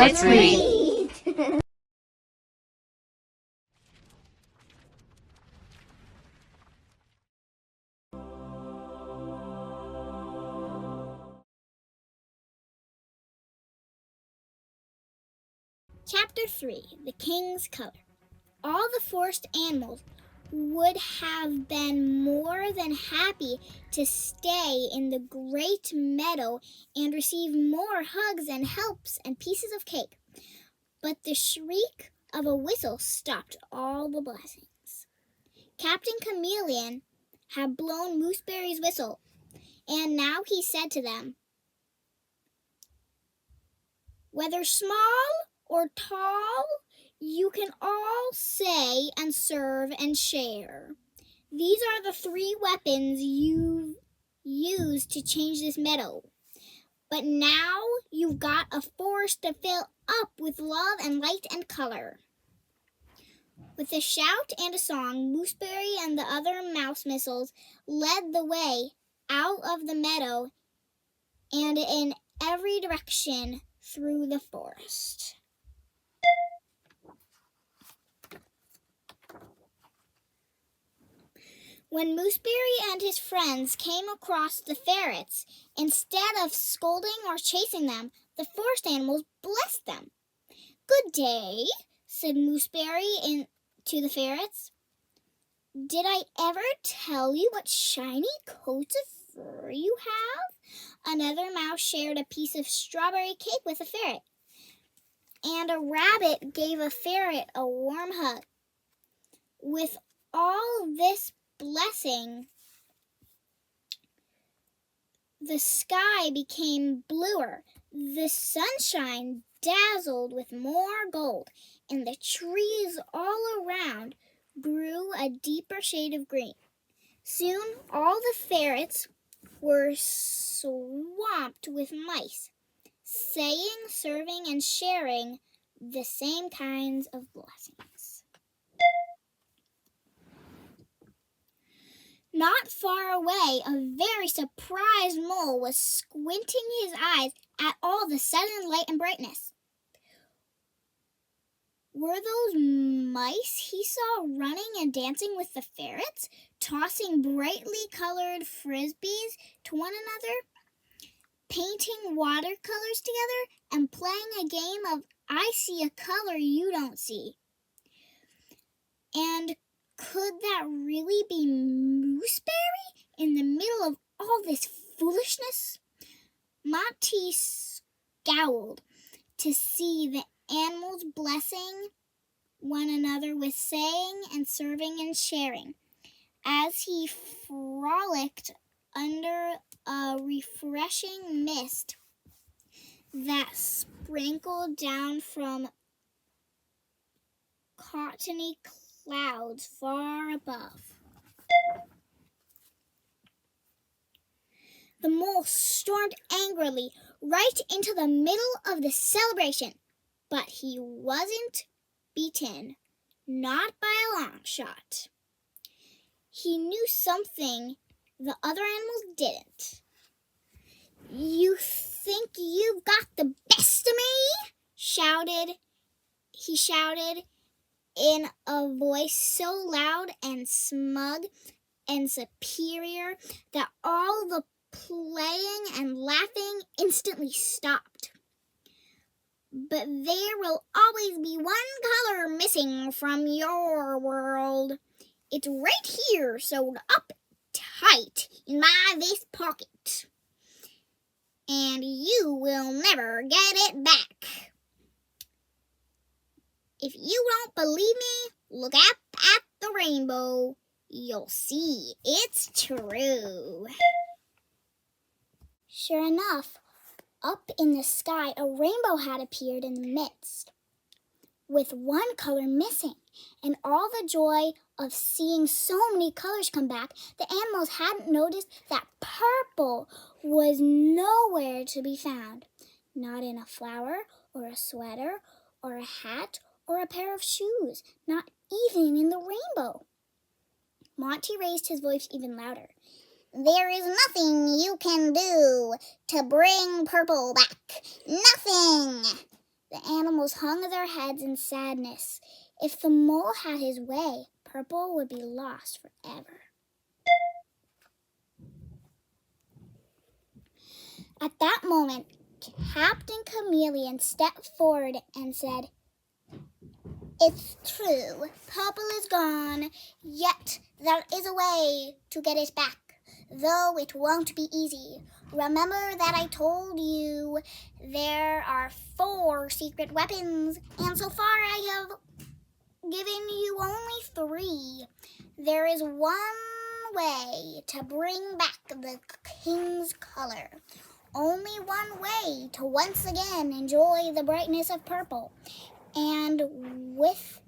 Let's read. Chapter 3, The King's Color. All the forest animals would have been more than happy to stay in the great meadow and receive more hugs and helps and pieces of cake. But the shriek of a whistle stopped all the blessings. Captain Chameleon had blown Mooseberry's whistle, and now he said to them, "Whether small or tall, you can all say and serve and share. These are the 3 weapons you used to change this meadow. But now you've got a forest to fill up with love and light and color." With a shout and a song, Mooseberry and the other mouse missiles led the way out of the meadow and in every direction through the forest. When Mooseberry and his friends came across the ferrets, instead of scolding or chasing them, the forest animals blessed them. "Good day," said Mooseberry to the ferrets. "Did I ever tell you what shiny coats of fur you have?" Another mouse shared a piece of strawberry cake with a ferret, and a rabbit gave a ferret a warm hug. With all this blessing, the sky became bluer, the sunshine dazzled with more gold, and the trees all around grew a deeper shade of green. Soon all the ferrets were swamped with mice, saying, serving, and sharing the same kinds of blessings. Not far away, a very surprised mole was squinting his eyes at all the sudden light and brightness. Were those mice he saw running and dancing with the ferrets, tossing brightly colored frisbees to one another, painting watercolors together, and playing a game of "I see a color you don't see"? And could that really be Mooseberry in the middle of all this foolishness? Monty scowled to see the animals blessing one another with saying and serving and sharing, as he frolicked under a refreshing mist that sprinkled down from cottony clouds far above. The mole stormed angrily right into the middle of the celebration, but he wasn't beaten, not by a long shot. He knew something the other animals didn't. "You think you've got the best of me?" He shouted in a voice so loud and smug and superior that all the playing and laughing instantly stopped. "But there will always be one color missing from your world. It's right here, sewed up tight in my vest pocket. And you will never get it back. If you don't believe me, look up at the rainbow. You'll see it's true." Sure enough, up in the sky, a rainbow had appeared in the midst, with one color missing. And all the joy of seeing so many colors come back, the animals hadn't noticed that purple was nowhere to be found. Not in a flower, or a sweater, or a hat, or a pair of shoes. Not even in the rainbow. Monty raised his voice even louder. "There is nothing you can do to bring purple back. Nothing! The animals hung their heads in sadness. If the mole had his way, Purple would be lost forever. At that moment, Captain Chameleon stepped forward and said, "It's true, Purple is gone, yet there is a way to get it back, though it won't be easy. Remember that I told you there are 4 secret weapons, and so far I have given you only 3. There is one way to bring back the king's color. Only one way to once again enjoy the brightness of purple, and with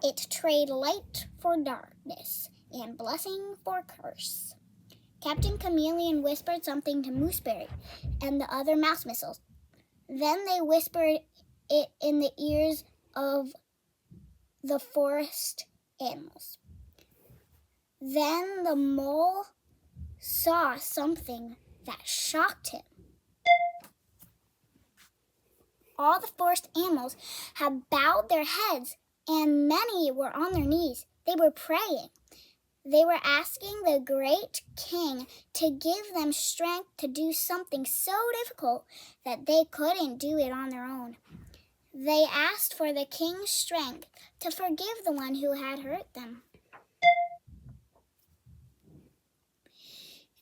it trade light for darkness and blessing for curse." Captain Chameleon whispered something to MooseBerry and the other mouse missiles. Then they whispered it in the ears of the forest animals. Then the mole saw something that shocked him. All the forest animals had bowed their heads, and many were on their knees. They were praying. They were asking the great king to give them strength to do something so difficult that they couldn't do it on their own. They asked for the king's strength to forgive the one who had hurt them.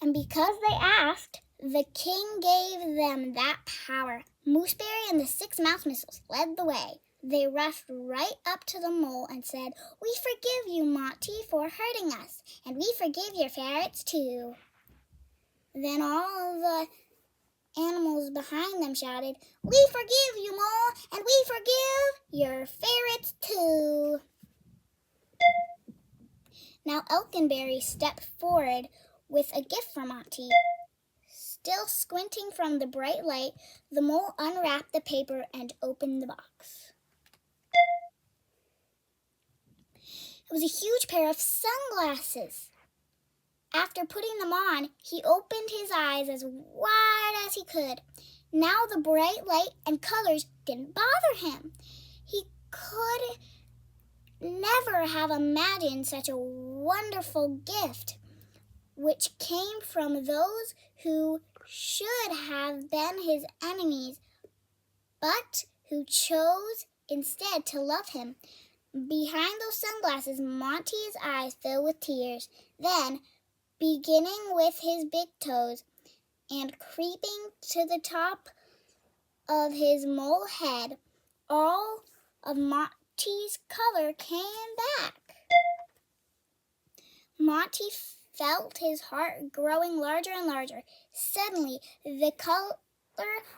And because they asked, the king gave them that power. MooseBerry and the 6 mouse missiles led the way. They rushed right up to the mole and said, "We forgive you, Monty, for hurting us, and we forgive your ferrets too." Then all the animals behind them shouted, "We forgive you, Mole, and we forgive your ferrets too." Now Elkinberry stepped forward with a gift for Monty. Still squinting from the bright light, the mole unwrapped the paper and opened the box. It was a huge pair of sunglasses. After putting them on, he opened his eyes as wide as he could. Now the bright light and colors didn't bother him. He could never have imagined such a wonderful gift, which came from those who should have been his enemies, but who chose instead to love him. Behind those sunglasses, Monty's eyes filled with tears. Then, beginning with his big toes and creeping to the top of his mole head, all of Monty's color came back. Monty felt his heart growing larger and larger. Suddenly, the color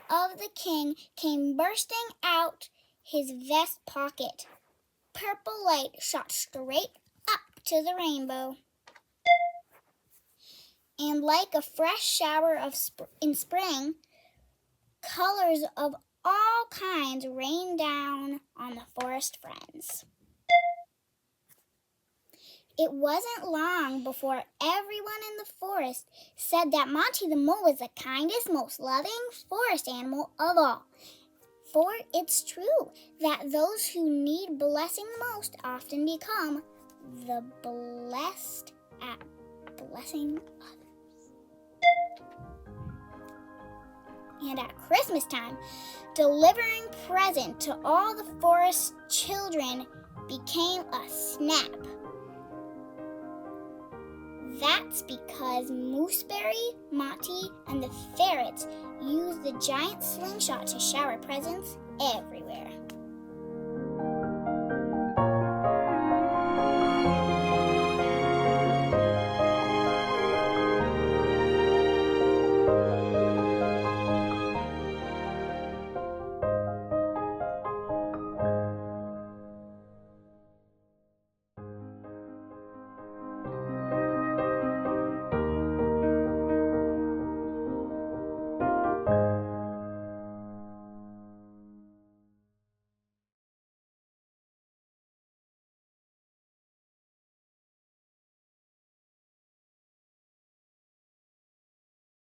of the king came bursting out his vest pocket. Purple light shot straight up to the rainbow. And like a fresh shower in spring, colors of all kinds rained down on the forest friends. It wasn't long before everyone in the forest said that Monty the Mole was the kindest, most loving forest animal of all. For it's true that those who need blessing the most often become the blessed at blessing others. And at Christmas time, delivering present to all the forest children became a snap. That's because MooseBerry, Monty, and the ferrets used the giant slingshot to shower presents everywhere.